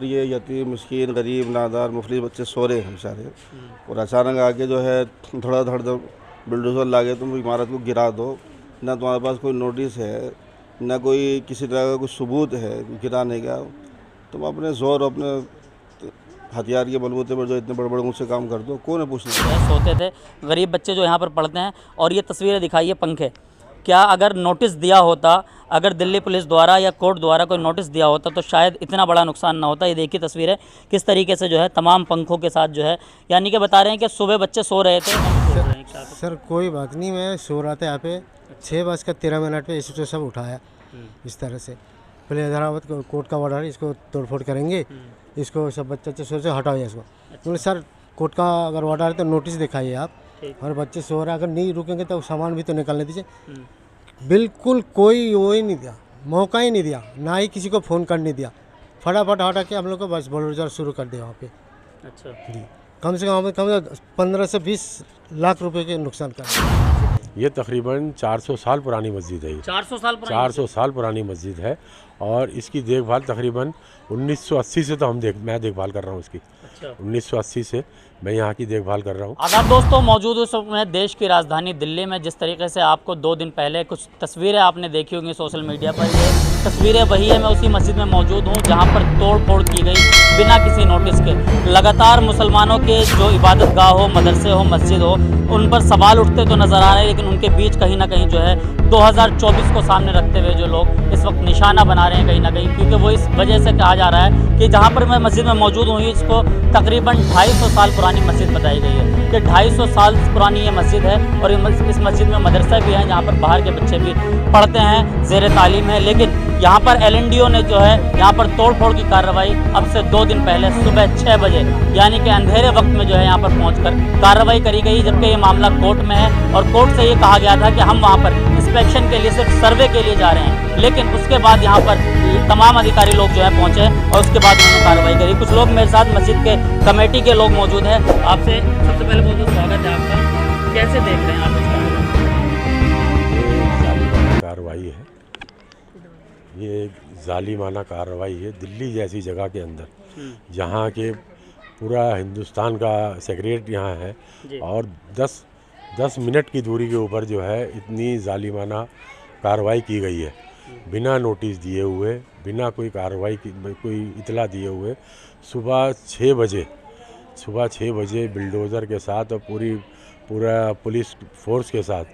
ये यतीम मिस्कीन गरीब नादार मुफलिस बच्चे सो रहे हैं बेचारे, और अचानक आके जो है धड़ाधड़ बुलडोज़र लाके तुम इमारत को गिरा दो। ना तुम्हारे पास कोई नोटिस है, ना कोई किसी तरह का कोई सबूत है गिराने का। तुम अपने ज़ोर अपने हथियार के बलबूते पर जो इतने बड़े बड़े ऊँचे काम कर दो, कौन है पूछने वाला? सोते थे गरीब बच्चे जो यहाँ पर पढ़ते हैं। और ये तस्वीरें दिखाई है पंखे, क्या अगर नोटिस दिया होता, अगर दिल्ली पुलिस द्वारा या कोर्ट द्वारा कोई नोटिस दिया होता तो शायद इतना बड़ा नुकसान ना होता। ये देखिए तस्वीरें किस तरीके से जो है तमाम पंखों के साथ जो है, यानी कि बता रहे हैं कि सुबह बच्चे सो रहे थे। सर कोई बात नहीं, मैं सो रहा था यहाँ पे 6:13 पे इसे सब उठाया इस तरह से। पहले हैदराबाद कोर्ट का ऑर्डर है, इसको तोड़फोड़ करेंगे, इसको सब बच्चे सोचे हटाओ इसको। बोले सर कोर्ट का अगर ऑर्डर है तो नोटिस दिखाइए आप, और बच्चे सो रहे हैं, अगर नहीं रुकेंगे तो सामान भी तो निकालने दीजिए। बिल्कुल कोई वो ही नहीं दिया, मौका ही नहीं दिया, ना ही किसी को फ़ोन करने दिया। फटाफट हटा के हम लोग को बस बुलडोज़र शुरू कर दिया वहाँ पे। अच्छा, कम से कम 15 से 20 लाख रुपए के नुकसान कर। ये तकरीबन 400 साल पुरानी मस्जिद है। 400 साल पुरानी 400 साल पुरानी मस्जिद है, और इसकी देखभाल तकरीबन 1980 से तो मैं देखभाल कर रहा हूँ इसकी। अच्छा। 1980 से मैं यहाँ की देखभाल कर रहा हूँ। आदाब दोस्तों, मौजूद उस वक्त मैं देश की राजधानी दिल्ली में। जिस तरीके से आपको 2 दिन पहले कुछ तस्वीरें आपने देखी होंगी सोशल मीडिया पर, ये तस्वीरें वही है। मैं उसी मस्जिद में मौजूद हूँ जहाँ पर तोड़ फोड़ की गई बिना किसी नोटिस के। लगातार मुसलमानों के जो इबादत गाह हो, मदरसे हो, मस्जिद हो, उन पर सवाल उठते तो नज़र आ रहे हैं, लेकिन उनके बीच कहीं ना कहीं जो है 2024 को सामने रखते हुए जो लोग इस वक्त निशाना बना रहे हैं कहीं ना कहीं, क्योंकि वो इस वजह से कहा जा रहा है कि जहाँ पर मैं मस्जिद में मौजूद हूँ इसको तकरीबन 250 साल पुरानी मस्जिद बताई गई है कि 250 साल पुरानी ये मस्जिद है। और इस मस्जिद में मदरसा भी है जहाँ पर बाहर के बच्चे भी पढ़ते हैं, ज़ेर तालीम है। लेकिन यहाँ पर LNDO ने जो है यहाँ पर तोड़ फोड़ की कार्रवाई अब से 2 दिन पहले सुबह 6 बजे यानी कि अंधेरे वक्त में जो है यहाँ पर पहुँचकर कार्रवाई करी गई, जबकि ये मामला कोर्ट में है। और कोर्ट से ये कहा गया था कि हम वहाँ पर इंस्पेक्शन के लिए सिर्फ सर्वे के लिए जा रहे हैं, लेकिन उसके बाद यहाँ पर तमाम अधिकारी लोग जो है पहुँचे और उसके बाद उन्होंने कार्रवाई करी। कुछ लोग मेरे साथ मस्जिद के कमेटी के लोग मौजूद हैं। आपसे सबसे पहले बहुत बहुत स्वागत है आपका। कैसे देख रहे हैं आप इस कार्रवाई है, ये जालिमाना कार्रवाई है दिल्ली जैसी जगह के अंदर, जहाँ के पूरा हिंदुस्तान का सेक्रेटरीट यहाँ है, और 10 मिनट की दूरी के ऊपर जो है इतनी जालिमाना कार्रवाई की गई है, बिना नोटिस दिए हुए, बिना कोई कार्रवाई की कोई इतला दिए हुए। सुबह 6 बजे बुलडोज़र के साथ और पूरा पुलिस फोर्स के साथ,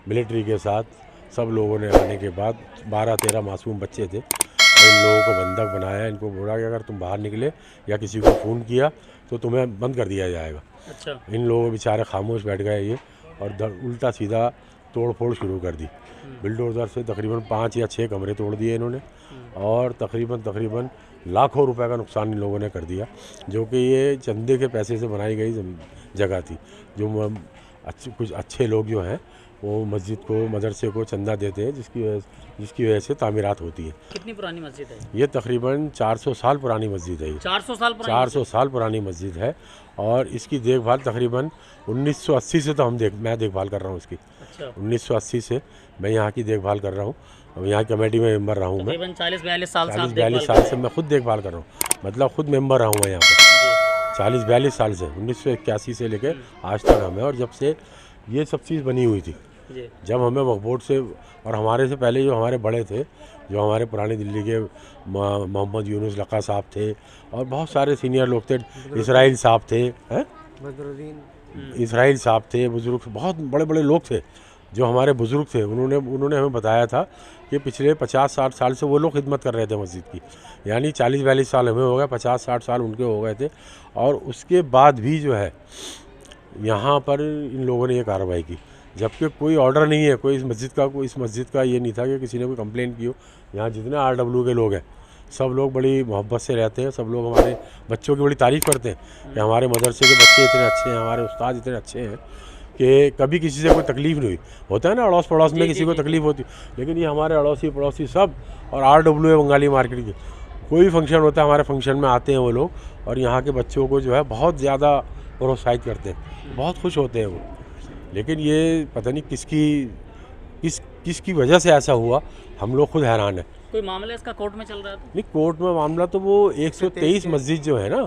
मिलिट्री के साथ सब लोगों ने आने के बाद 12-13 मासूम बच्चे थे, और इन लोगों को बंधक बनाया। इनको बोला कि अगर तुम बाहर निकले या किसी को फ़ोन किया तो तुम्हें बंद कर दिया जाएगा। अच्छा। इन लोगों बेचारे खामोश बैठ गए ये, और उल्टा सीधा तोड़ फोड़ शुरू कर दी। बुलडोज़र से तकरीबन 5 या 6 कमरे तोड़ दिए इन्होंने, और तकरीबन लाखों रुपए का नुकसान इन लोगों ने कर दिया, जो कि ये चंदे के पैसे से बनाई गई जगह थी। जो कुछ अच्छे लोग जो हैं वो मस्जिद को, मदरसे को चंदा देते हैं, जिसकी वजह से तामीरात होती है। कितनी पुरानी मस्जिद है ये तकरीबन 400 साल पुरानी मस्जिद है। 400 साल पुरानी 400 साल पुरानी मस्जिद है, और इसकी देखभाल तकरीबन 1980 से तो मैं देखभाल कर रहा हूँ इसकी। अच्छा। 1980 से मैं यहाँ की देखभाल कर रहा हूँ, और यहाँ कमेटी में मेंबर रहा हूँ मैं। 40-42 साल से 40-42 साल से मैं खुद देखभाल कर रहा हूँ, मतलब खुद मेंबर रहा हूँ मैं यहाँ पर 40-42 साल से। 1981 से लेकर आज तक हमें, और जब से ये सब चीज़ बनी हुई थी, जब हमें वक्फ बोर्ड से, और हमारे से पहले जो हमारे बड़े थे, जो हमारे पुरानी दिल्ली के मोहम्मद यूनुस लका साहब थे, और बहुत सारे सीनियर लोग थे, इसराइल साहब थे, इसराइल साहब थे, बुज़ुर्ग, बहुत बड़े बड़े लोग थे जो हमारे बुज़ुर्ग थे। उन्होंने हमें बताया था कि पिछले 50-60 साल से वो लोग खिदमत कर रहे थे मस्जिद की, यानी 40-42 साल हमें हो गए, 50-60 साल उनके हो गए थे। और उसके बाद भी जो है यहाँ पर इन लोगों ने ये कार्रवाई की, जबकि कोई ऑर्डर नहीं है, कोई इस मस्जिद का ये नहीं था कि किसी ने कोई कंप्लेन की हो। यहाँ जितने RW के लोग हैं सब लोग बड़ी मोहब्बत से रहते हैं, सब लोग हमारे बच्चों की बड़ी तारीफ़ करते हैं कि हमारे मदरसे के बच्चे इतने अच्छे हैं, हमारे उस्ताद इतने अच्छे हैं कि कभी किसी से कोई तकलीफ़ नहीं हुई। होता है ना अड़ोस पड़ोस में किसी को तकलीफ़ होती, लेकिन ये हमारे अड़ोसी पड़ोसी सब, और RW बंगाली मार्केट के कोई फंक्शन होता है हमारे फंक्शन में आते हैं वो लोग, और यहाँ के बच्चों को जो है बहुत ज़्यादा प्रोत्साहित करते हैं, बहुत खुश होते हैं वो। लेकिन ये पता नहीं किसकी वजह से ऐसा हुआ, हम लोग खुद हैरान हैं। कोई मामला इसका कोर्ट में चल रहा था? नहीं, कोर्ट में मामला तो वो 123 मस्जिद जो है ना,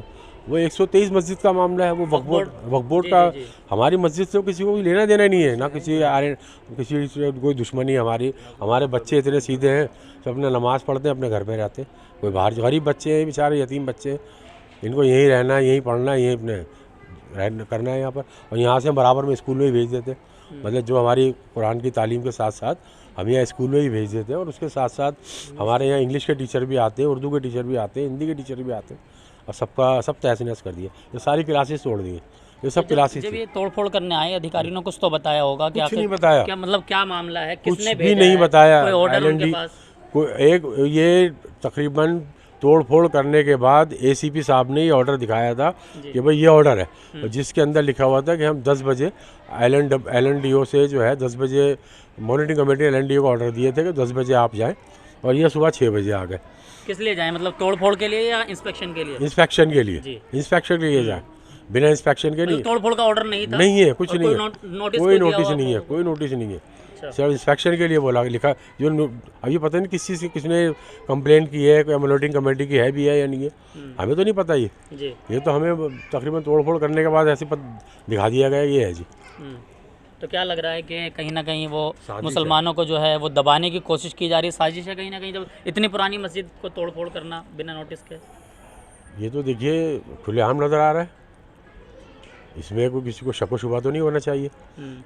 वो 123 मस्जिद का मामला है। वो वक्फ बोर्ड का, हमारी मस्जिद से किसी को भी लेना देना नहीं है ना, किसी से कोई दुश्मनी हमारी। हमारे बच्चे इतने सीधे हैं, सब अपने नमाज़ पढ़ते हैं, अपने घर पे रहते हैं। कोई बाहर गरीब बच्चे हैं, बेचारे यतीम बच्चे हैं, इनको यहीं रहना है, यहीं पढ़ना है, यहीं अपने करना है यहाँ पर। और यहाँ से हम बराबर में स्कूल में ही भेज देते हैं। मतलब जो हमारी कुरान की तालीम के साथ साथ हम यहाँ स्कूल में ही भेज देते हैं। और उसके साथ साथ हमारे यहाँ इंग्लिश के टीचर भी आते हैं, उर्दू के टीचर भी आते हैं, हिंदी के टीचर भी आते हैं। और सब तहस नहस कर दिया, ये सारी क्लासेस तोड़ दी, ये सब क्लासेस। जब ये तोड़फोड़ करने आए अधिकारियों ने कुछ तो बताया होगा? कुछ नहीं बताया। क्या मतलब क्या मामला है, कुछ किसने भी भेजा नहीं है? बताया। कोई ऑर्डर उनके पास? ये तकरीबन तोड़फोड़ करने के बाद एसीपी साहब ने ये ऑर्डर दिखाया था कि भाई ये ऑर्डर है, और जिसके अंदर लिखा हुआ था कि हम 10 बजे LNDO से जो है 10 बजे मॉनिटरिंग कमेटी LNDO को ऑर्डर दिए थे कि 10 बजे आप जाएं, और ये सुबह 6 बजे आ गए। किस लिए जाए, मतलब तोड़फोड़ के लिए या इंस्पेक्शन के लिए? इंस्पेक्शन के लिए, इंस्पेक्शन के लिए जाए, बिना इंस्पेक्शन के नहीं। तोड़फोड़ का ऑर्डर नहीं था? नहीं है, कुछ नहीं है, कोई नोटिस नहीं है, आपको? कोई नोटिस नहीं है। सिर्फ इंस्पेक्शन के लिए बोला, लिखा जो अभी पता नहीं किस चीज़ की किसने कंप्लेन की है, कोई मॉनिटरिंग कमेटी की है भी है या नहीं है, हमें तो नहीं पता। ये तो हमें तकरीबन तोड़फोड़ करने के बाद ऐसे दिखा दिया गया ये है जी। तो क्या लग रहा है कि कहीं ना कहीं वो मुसलमानों को जो है वो दबाने की कोशिश की जा रही है, साजिश है कहीं ना कहीं, जब इतनी पुरानी मस्जिद को तोड़फोड़ करना बिना नोटिस के? ये तो देखिए खुलेआम नज़र आ रहा है, इसमें कोई किसी को शक व शुबा तो नहीं होना चाहिए।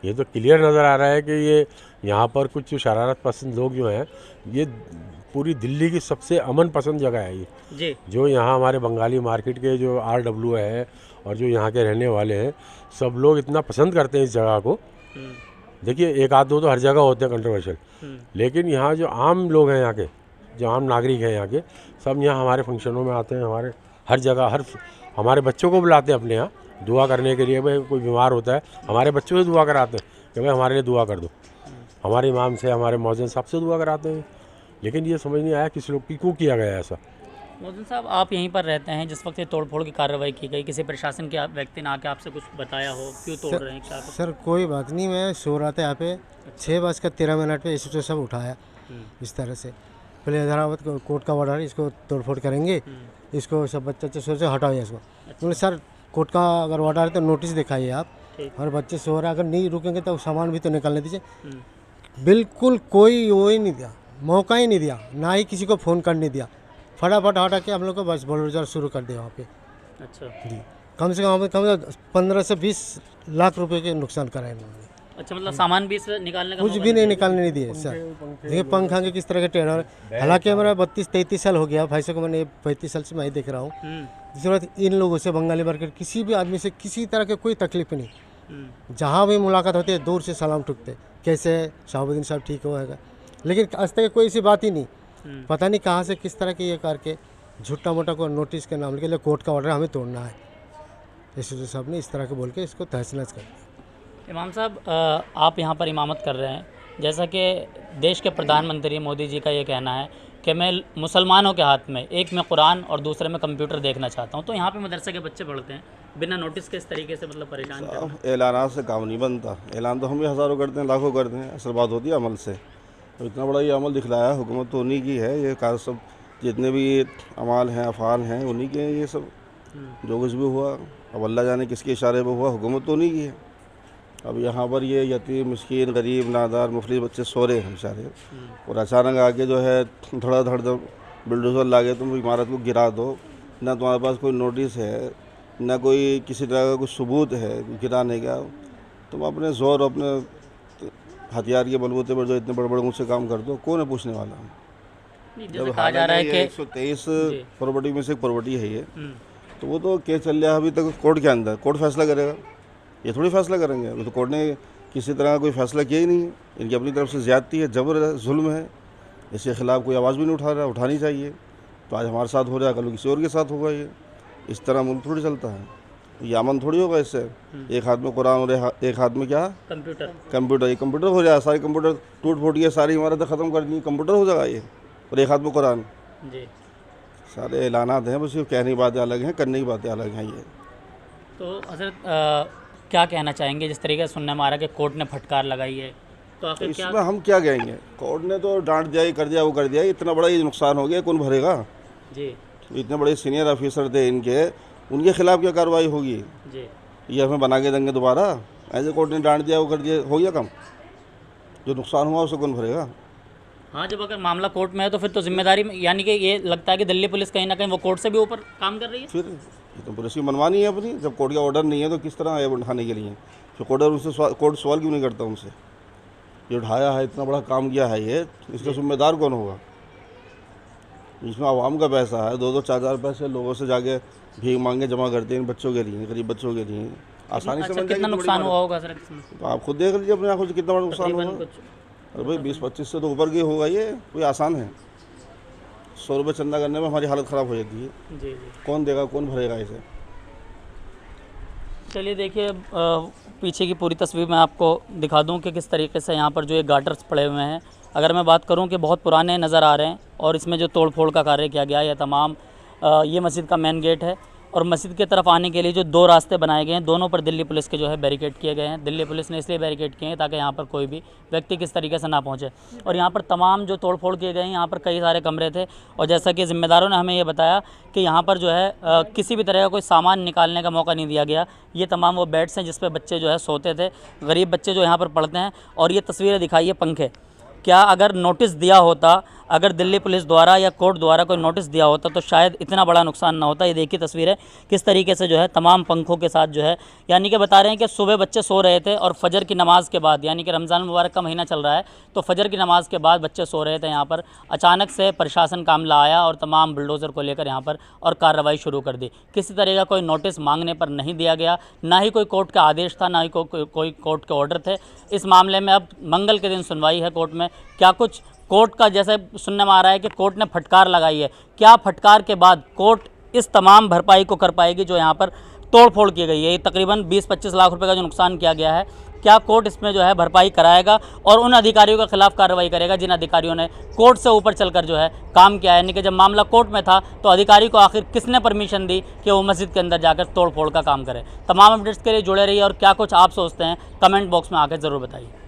ये तो क्लियर नज़र आ रहा है कि ये यहाँ पर कुछ शरारत पसंद लोग जो हैं, ये पूरी दिल्ली की सबसे अमन पसंद जगह है ये जी। जो यहाँ हमारे बंगाली मार्केट के जो RW है और जो यहाँ के रहने वाले हैं, सब लोग इतना पसंद करते हैं इस जगह को। देखिए एक आध दो तो हर जगह होते हैं कंट्रोवर्शियल, लेकिन यहाँ जो आम लोग हैं, यहाँ के जो आम नागरिक हैं यहाँ के, सब यहाँ हमारे फंक्शनों में आते हैं, हमारे हर जगह हमारे बच्चों को बुलाते हैं अपने यहाँ दुआ करने के लिए। भाई कोई बीमार होता है, हमारे बच्चों से दुआ कराते हैं कि भाई हमारे लिए दुआ कर दो, हमारे इमाम से, हमारे मौज़िन साहब से दुआ कराते हैं। लेकिन ये समझ नहीं आया किस लोग की क्यों किया गया ऐसा। मौज़िन साहब, आप यहीं पर रहते हैं, जिस वक्त ये तोड़फोड़ की कार्रवाई की गई, किसी प्रशासन के व्यक्ति ने आके आपसे कुछ बताया हो क्यों तोड़ रहे हैं? क्या सर कोई बात नहीं, मैं सो रहा था यहाँ पे 6:13 पे SHO सब उठाया इस तरह से। पहले हैदराबाद कोर्ट का ऑर्डर है, इसको तोड़फोड़ करेंगे, इसको सब बच्चे सोचे हटाओ इसको। बोले सर कोर्ट का अगर ऑर्डर है तो नोटिस दिखाइए आप, और बच्चे सो रहे, अगर नहीं रुकेंगे तो सामान भी तो निकालने दीजिए। बिल्कुल कोई वो ही नहीं दिया, मौका ही नहीं दिया, ना ही किसी को फ़ोन करने दिया। फटाफट हटा के हम लोग को बस बुलडोजर शुरू कर दिया वहाँ पे। अच्छा जी, कम से कम 15 से 20 लाख रुपए के नुकसान कराए इन्होंने। अच्छा, मतलब सामान भी निकालने का कुछ भी नहीं निकालने नहीं दिए सर। देखिए पंखा के किस तरह के टेढ़ा है। हालांकि मेरा 32-33 साल हो गया भाई साहब को, मैंने 35 साल से मैं ही देख रहा हूँ। जरूरत इन लोगों से, बंगाली मार्केट किसी भी आदमी से किसी तरह के कोई तकलीफ नहीं। जहाँ भी मुलाकात होती है दूर से सलाम ठुकते, कैसे शहाबुद्दीन साहब ठीक होगा, लेकिन आज तक कोई ऐसी बात ही नहीं। पता नहीं कहाँ से किस तरह के ये करके झूठा मोटा को नोटिस के नाम लेके कोर्ट का ऑर्डर हमें तोड़ना है, SHO साहब ने इस तरह के बोल के इसको तहस नहस कर दिया। इमाम साहब, आप यहाँ पर इमामत कर रहे हैं, जैसा कि देश के प्रधानमंत्री मोदी जी का ये कहना है कि मैं मुसलमानों के हाथ में, एक में कुरान और दूसरे में कंप्यूटर देखना चाहता हूँ, तो यहाँ पे मदरसे के बच्चे पढ़ते हैं बिना नोटिस के, इस तरीके से मतलब परेशान करना। ऐलान से काम नहीं बनता। ऐलान तो हम भी हज़ारों करते हैं, लाखों करते हैं, असल बात होती है अमल से। तो इतना बड़ा ये अमल दिखलाया, हुकूमत तो उन्हीं की है, ये कार सब जितने भी अमाल हैं, अफ़ाल हैं, उन्हीं के हैं ये सब। जो कुछ भी हुआ अब अल्लाह जाने किसके इशारे पर हुआ, हुकूमत तो उन्हीं की है। अब यहाँ पर ये यतीम, मिस्कीन, गरीब, नादार, मुफलिस बच्चे सो रहे हैं बेचारे, और अचानक आके जो है धड़ बिल्डोजर लागे तुम इमारत को गिरा दो। ना तुम्हारे पास कोई नोटिस है, ना कोई किसी तरह का कोई सबूत है गिराने का। तुम अपने ज़ोर, अपने हथियार के बलबूते पर जो इतने बड़े बड़े ऊँचे काम कर दो, कौन है पूछने वाला? जब कहा जा रहा है कि 123 प्रॉपर्टी में से एक प्रॉपर्टी है ये, तो वो तो केस चल रहा है अभी तक कोर्ट के अंदर, कोर्ट फैसला करेगा। ये थोड़ी फैसला करेंगे, अभी तो कोर्ट ने किसी तरह का कोई फैसला किया ही नहीं है। इनकी अपनी तरफ से ज़्यादती है, जबर है, जुल्म है, इसके ख़िलाफ़ कोई आवाज़ भी नहीं उठा रहा, उठानी चाहिए। तो आज हमारे साथ हो रहा है, कल किसी और के साथ होगा। ये इस तरह मुल्क थोड़ी चलता है, ये अमन थोड़ी होगा इससे। एक हाथ में कुरान और एक हाथ में क्या, कंप्यूटर। ये कंप्यूटर हो जाए, सारे कंप्यूटर टूट फूट के सारी इमारतें ख़त्म कर दी, कंप्यूटर हो जाएगा ये, और एक हाथ में कुरान। सारे ऐलानात हैं, बस ये कहने की बातें अलग हैं, करने की बातें अलग हैं। ये तो हज़रत क्या कहना चाहेंगे, जिस तरीके से सुनने में आ रहा है कि कोर्ट ने फटकार लगाई है, तो आखिर क्या इसमें हम क्या कहेंगे, कोर्ट ने तो डांट दिया, ये कर दिया, वो कर दिया, इतना बड़ा ये नुकसान हो गया, कौन भरेगा? जी इतने बड़े सीनियर ऑफिसर थे इनके, उनके खिलाफ क्या कार्रवाई होगी? जी ये हमें बना के देंगे दोबारा? ऐसे कोर्ट ने डांट दिया, वो कर दिया, हो गया कम? जो नुकसान हुआ उसे कौन भरेगा? हाँ, जब अगर मामला कोर्ट में है तो फिर तो जिम्मेदारी यानी कि ये लगता है कि दिल्ली पुलिस कहीं ना कहीं वो कोर्ट से भी ऊपर काम कर रही है। फिर ये तो पुलिस की मनमानी है अपनी, जब कोर्ट का ऑर्डर नहीं है तो किस तरह आए उठाने के लिए? फिर कोर्ट सवाल क्यों नहीं करता उनसे? ये उठाया है, इतना बड़ा काम किया है, ये इसका जिम्मेदार कौन होगा? इसमें आवाम का पैसा है, 2-2 4-4 पैसे लोगों से जाके भीख मांगे जमा करते हैं इन बच्चों के लिए, गरीब बच्चों के लिए। आसानी से अच्छा, बन कितना जाएगी नुकसान बड़ी हुआ होगा सर इसमें? तो आप खुद देख लीजिए अपने आंखों से कितना बड़ा नुकसान हुआ। तकरीबन कुछ अरे भाई 20-25 से तो ऊपर की होगा, ये कोई आसान है? 100 रुपये चंदा करने में हमारी हालत ख़राब हो जाती है। जी जी। कौन देगा, कौन भरेगा इसे? चलिए देखिए, पीछे की पूरी तस्वीर मैं आपको दिखा दूं कि किस तरीके से यहाँ पर जो ये गाटर्स पड़े हुए हैं, अगर मैं बात करूं कि बहुत पुराने नज़र आ रहे हैं और इसमें जो तोड़ फोड़ का कार्य किया गया है, यह तमाम ये मस्जिद का मेन गेट है और मस्जिद की तरफ आने के लिए जो 2 रास्ते बनाए गए हैं, दोनों पर दिल्ली पुलिस के जो है बैरिकेड किए गए हैं। दिल्ली पुलिस ने इसलिए बैरिकेड किए हैं ताकि यहाँ पर कोई भी व्यक्ति किस तरीके से ना पहुँचे। और यहाँ पर तमाम जो तोड़ फोड़ किए गए हैं, यहाँ पर कई सारे कमरे थे और जैसा कि ज़िम्मेदारों ने हमें ये बताया कि यहाँ पर जो है किसी भी तरह का कोई सामान निकालने का मौका नहीं दिया गया। ये तमाम वो बेड्स हैं जिस पर बच्चे जो है सोते थे, गरीब बच्चे जो यहाँ पर पढ़ते हैं। और ये तस्वीरें दिखाइए पंखे, क्या अगर नोटिस दिया होता, अगर दिल्ली पुलिस द्वारा या कोर्ट द्वारा कोई नोटिस दिया होता तो शायद इतना बड़ा नुकसान ना होता। ये देखिए तस्वीरें किस तरीके से जो है तमाम पंखों के साथ जो है, यानी कि बता रहे हैं कि सुबह बच्चे सो रहे थे और फजर की नमाज़ के बाद, यानी कि रमज़ान मुबारक का महीना चल रहा है तो फजर की नमाज़ के बाद बच्चे सो रहे थे यहाँ पर। अचानक से प्रशासन कामला आया और तमाम बुलडोज़र को लेकर यहाँ पर और कार्रवाई शुरू कर दी। किसी तरह का कोई नोटिस मांगने पर नहीं दिया गया, ना ही कोई कोर्ट का आदेश था, ना ही कोई कोर्ट के ऑर्डर थे। इस मामले में अब मंगल के दिन सुनवाई है कोर्ट में। क्या कुछ कोर्ट का जैसे सुनने में आ रहा है कि कोर्ट ने फटकार लगाई है, क्या फटकार के बाद कोर्ट इस तमाम भरपाई को कर पाएगी जो यहाँ पर तोड़ फोड़ की गई है? ये तकरीबन 20-25 लाख रुपए का जो नुकसान किया गया है, क्या कोर्ट इसमें जो है भरपाई कराएगा और उन अधिकारियों के खिलाफ कार्रवाई करेगा जिन अधिकारियों ने कोर्ट से ऊपर चलकर जो है काम किया है? यानी कि जब मामला कोर्ट में था तो अधिकारी को आखिर किसने परमिशन दी कि वो मस्जिद के अंदर जाकर तोड़ फोड़ का काम करे? तमाम अपडेट्स के लिए जुड़े रहिए और क्या कुछ आप सोचते हैं कमेंट बॉक्स में आकर ज़रूर बताइए।